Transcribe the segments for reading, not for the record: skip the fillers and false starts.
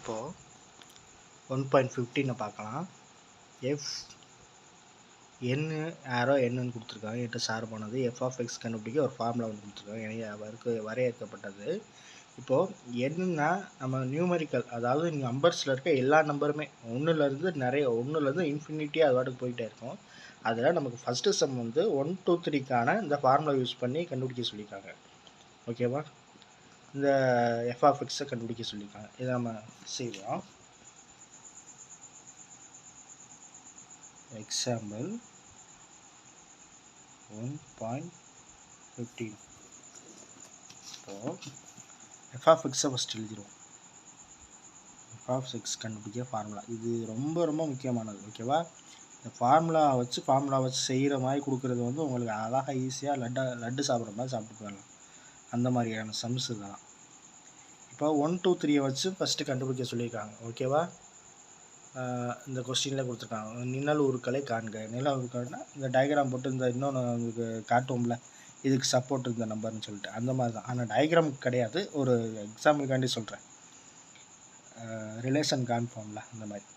இப்போது 1.15 பார்க்கலாம். F n ஆரோ என்னன்னு கொடுத்துருக்காங்க. என்கிட்ட சார்பானது எஃப் ஆஃப் எக்ஸ் கண்டுபிடிக்க ஒரு ஃபார்முலா ஒன்று கொடுத்துருக்காங்க. எனக்கு வரையறுக்கப்பட்டது. இப்போது என்னன்னா நம்ம நியூமரிக்கல், அதாவது நம்பர்ஸில் இருக்க எல்லா நம்பருமே ஒன்றுலேருந்து இன்ஃபினிட்டியாக அது வாட்டுக்கு போயிட்டே இருக்கும். அதில் நமக்கு ஃபஸ்ட்டு சம் வந்து 1 2 3க்கான இந்த ஃபார்முலா யூஸ் பண்ணி கண்டுபிடிக்க சொல்லியிருக்காங்க. ஓகேவா? இந்த எஃப் ஆஃப் எக்ஸை கண்டுபிடிக்க சொல்லியிருக்காங்க. இதை நம்ம செய்வோம். எக்ஸாம்பிள் 1.15. இப்போது எஃப் ஆஃப் எக்ஸை ஃபஸ்ட் எழுதிடுவோம். எஃப் ஆஃப் எக்ஸ் கண்டுபிடிக்க ஃபார்முலா இது ரொம்ப ரொம்ப முக்கியமானது. ஓகேவா? இந்த ஃபார்முலா வச்சு செய்கிற மாதிரி கொடுக்குறது வந்து உங்களுக்கு அழகாக ஈஸியாக லட்டு சாப்பிட்ற மாதிரி சாப்பிட்டு போயிடலாம். அந்த மாதிரியான சம்ஸ் இதெல்லாம். இப்போ 1 2 3 வச்சு ஃபஸ்ட்டு கண்டுபிடிக்க சொல்லியிருக்காங்க. ஓகேவா? இந்த கொஸ்டினில் கொடுத்துருக்காங்க. நிழல் உருக்களை காண்க. நிழல் உருக்கள்னா இந்த டயக்ராம் போட்டு இந்த இன்னொன்று உங்களுக்கு காட்டுவோம்ல, இதுக்கு சப்போர்ட் இந்த நம்பர்னு சொல்லிட்டு அந்த மாதிரி தான். ஆனால் டயக்ராம் கிடையாது, ஒரு எக்ஸாம்பிளுக்காண்டி சொல்கிறேன். ரிலேஷன் காண்போம்ல அந்த மாதிரி.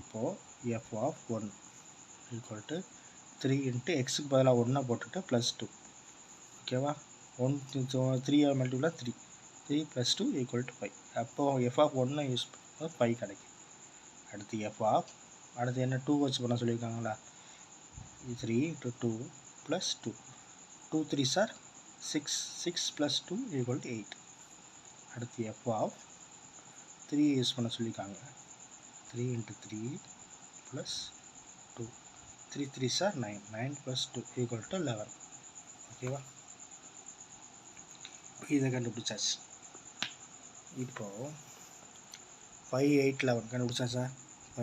இப்போது F of 1 equal to 3 into எக்ஸுக்கு பதிலாக 1 போட்டுட்டு +2. ஓகேவா? 3 மல்டிபிளா 3 + 2 ஈக்குவல் டு 5. அப்போது எஃப் ஆஃப் 1 யூஸ் பண்ணும்போது 5 கிடைக்கும். அடுத்து அடுத்து என்ன 2 வச்சு பண்ண சொல்லியிருக்காங்களா? 3 × 2 + 2. 2 3s are 6. 6 + 2 = 8. அடுத்து எஃப் ஆஃப் 3 யூஸ் பண்ண சொல்லியிருக்காங்க. 3 × 3 + 2. 3 3s are 9. 9 + 2 = 11. ஓகேவா? இதை கண்டுபிடிச்சாச்சு. இப்போது 5 8 11 கண்டுபிடிச்சாச்சா?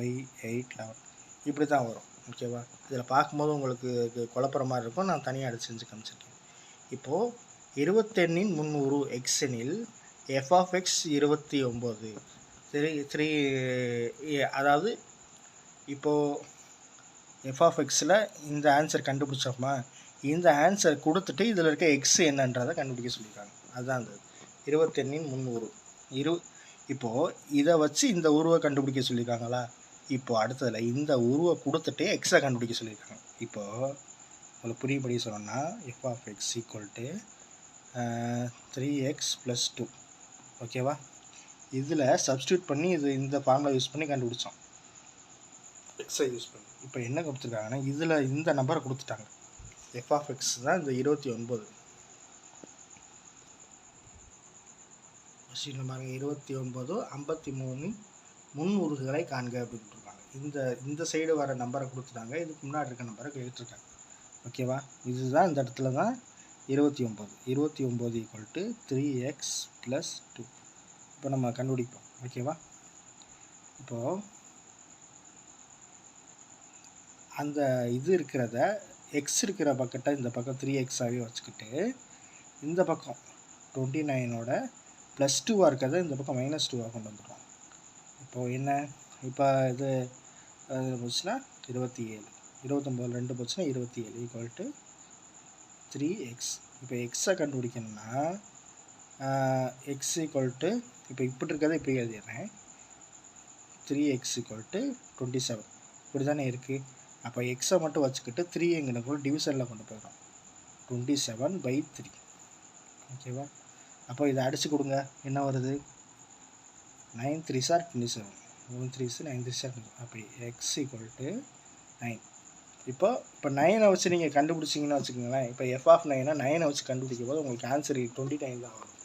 5 8 11 இப்படி தான் வரும். ஓகேவா? இதில் பார்க்கும்போது உங்களுக்கு குழப்பற மாதிரி இருக்கும். நான் தனியாக எடுத்து செஞ்சு காமிச்சிருக்கேன். இப்போது 21 300 எக்ஸெனில் எஃப் ஆஃப் எக்ஸ் 29. 3 அதாவது இப்போது எஃப் ஆஃப் எக்ஸில் இந்த ஆன்சர் கண்டுபிடிச்சோமா, இந்த ஆன்சர் கொடுத்துட்டு இதில் இருக்க எக்ஸ் என்னன்றதை கண்டுபிடிக்க சொல்லியிருக்காங்க. அதுதான் அந்த 21 300. இப்போது இதை வச்சு இந்த உருவை கண்டுபிடிக்க சொல்லியிருக்காங்களா? இப்போது அடுத்ததில் இந்த உருவை கொடுத்துட்டு எக்ஸை கண்டுபிடிக்க சொல்லியிருக்காங்க. இப்போது உங்களுக்கு புரியும்படி சொன்னோன்னா F of X equal to 3x + 2. ஓகேவா? இதில் சப்ஸ்டியூட் பண்ணி இந்த ஃபார்முலா யூஸ் பண்ணி கண்டுபிடிச்சோம், எக்ஸை யூஸ் பண்ணி. இப்போ என்ன கொடுத்துருக்காங்கன்னா இதில் இந்த நம்பரை கொடுத்துட்டாங்க. எஃப் ஆஃப் எக்ஸ் தான் இந்த 29. கொஸ்டின் பாருங்க, 29 53 முன்னுறுகளை காண்க அப்படின்னு இருக்காங்க. இந்த சைடு வர நம்பரை கொடுத்துட்டாங்க, இதுக்கு முன்னாடி இருக்க நம்பரை கேட்டுருக்காங்க. ஓகேவா? இதுதான் இந்த இடத்துல தான் 29 = 3x + 2. இப்போ நம்ம கண்டுபிடிப்போம். ஓகேவா? இப்போது அந்த இது இருக்கிறத எக்ஸ் இருக்கிற பக்கத்தை இந்த பக்கம் 3x-ஆகவே வச்சுக்கிட்டு இந்த பக்கம் 29ஓட +2 இருக்கிறத இந்த பக்கம் -2 கொண்டு வந்துடுவோம். இப்போது என்ன, இப்போ இது போச்சுன்னா 27, 29 2 போச்சுன்னா 27 = 3x. இப்போ எக்ஸை கண்டுபிடிக்கணும்னா எக்ஸ் = இப்போ இப்படி இருக்கிறத இப்படி எழுதிடுறேன். 3x = 27 இப்படி தானே இருக்குது. அப்போ எக்ஸை மட்டும் வச்சுக்கிட்டு 3 டிவிஷனில் கொண்டு போயிடும். 27/3. ஓகேவா? அப்போ இதை அடித்து கொடுங்க, என்ன வருது? 9 3s are 27. 1 3s 9 3s are 27. அப்போ எக்ஸ் = 9. இப்போ 9ஐ வச்சு நீங்கள் கண்டுபிடிச்சிங்கன்னு வச்சுக்கோங்களேன். இப்போ எஃப் ஆஃப் 9ஐ வச்சு கண்டுபிடிக்கும் போது உங்களுக்கு ஆன்சர் 29 தான் வரும்.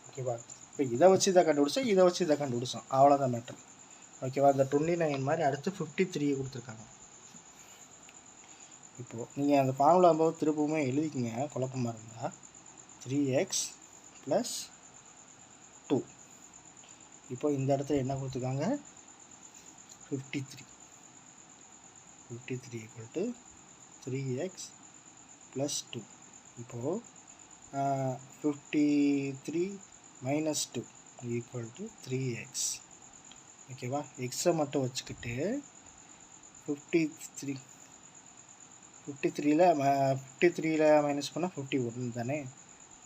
ஓகேவா? இப்போ இதை வச்சு இதை கண்டுபிடிச்சோம், இதை வச்சு இதை கண்டுபிடிச்சோம், அவ்வளோதான் மேட்டர். ஓகேவா? இந்த 29 மாதிரி அடுத்து 53 கொடுத்துருக்காங்க. இப்போது நீங்கள் அந்த ஃபார்முலா போது திருப்பவுமே எழுதிக்கிங்க, குழப்பமாக இருந்தால். 3x + 2. இப்போ இந்த இடத்துல என்ன கொடுத்துருக்காங்க? 53 = 3x + 2. இப்போது 53 - 2 = 3x. ஓகேவா? எக்ஸை மட்டும் வச்சுக்கிட்டு 53ல் மைனஸ் பண்ணால் 51 தானே,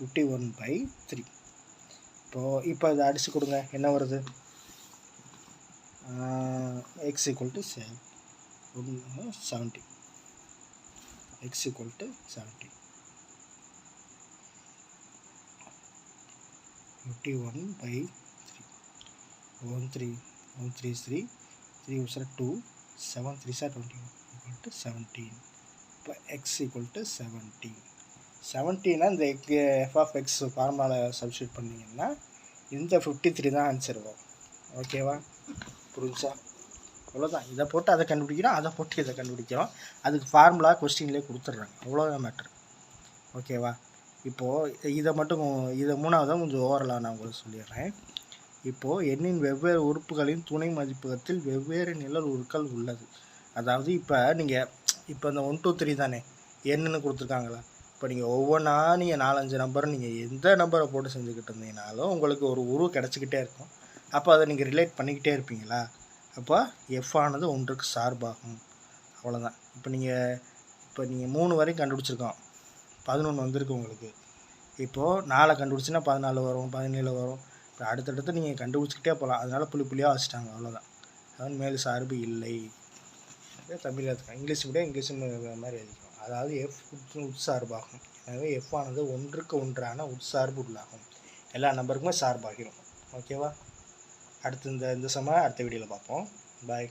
51/3. இப்போ இதை அடித்து கொடுங்க, என்ன வருது? X equal to 70 X equal to 70 51/3 1 3 3 3 was 2 7 3 is 21 equal to 17 இப்போ x equal to 17 17 இந்த f of x ஃபார்முலாவில் சப்ஸ்டியூட் பண்ணிங்கன்னா இந்த 53 தான் ஆன்சர் வரும். ஓகேவா, புரிஞ்சா? அவ்வளோதான். இதை போட்டு அதை கண்டுபிடிக்கிறோம், அதை போட்டு இதை கண்டுபிடிக்கிறோம். அதுக்கு ஃபார்முலா கொஸ்டின்லேயே கொடுத்துட்றாங்க. அவ்வளோதான் மேட்ரு. ஓகேவா, இப்போது இதை மூணாவதாக கொஞ்சம் ஓவரலாக நான் உங்களுக்கு சொல்லிடுறேன். இப்போது எண்ணின் வெவ்வேறு உறுப்புகளின் துணை மதிப்பகத்தில் வெவ்வேறு நிழல் உருக்கள் உள்ளது. அதாவது இப்போ நீங்கள் இந்த 1 2 3 தானே என்னன்னு கொடுத்துருக்காங்களா? இப்போ நீங்கள் ஒவ்வொன்றா நீங்கள் 4-5 நம்பர் நீங்கள் எந்த நம்பரை போட்டு செஞ்சுக்கிட்டு இருந்தீங்கனாலும் உங்களுக்கு ஒரு உருவு கிடச்சிக்கிட்டே இருக்கும். அப்போ அதை நீங்கள் ரிலேட் பண்ணிக்கிட்டே இருப்பீங்களா? அப்போ எஃப் ஆனது ஒன்றுக்கு சார்பாகும். அவ்வளோதான். இப்போ நீங்கள் 3 வரைக்கும் கண்டுபிடிச்சிருக்கோம், 11 வந்திருக்கு உங்களுக்கு. இப்போது 4 கண்டுபிடிச்சின்னா 14 வரும், 17 வரும். இப்போ அடுத்தடுத்து நீங்கள் கண்டுபிடிச்சிக்கிட்டே போகலாம். அதனால் புள்ளியாக வச்சுட்டாங்க. அவ்வளோதான். அதன் மேல் சார்பு இல்லை. தமிழில் இருக்காங்க. இங்கிலீஷ் விட இங்கிலீஷ் மாதிரி எழுதிக்கணும். அதாவது எஃப் உட்சார்பாகும். எனவே எஃப் ஆனது ஒன்றுக்கு ஒன்றான உட்சார்பு உள்ளாகும். எல்லா நம்பருக்குமே சார்பாகிடும். ஓகேவா? அடுத்து இந்த சம அடுத்த வீடியோவில் பார்ப்போம். பாய்.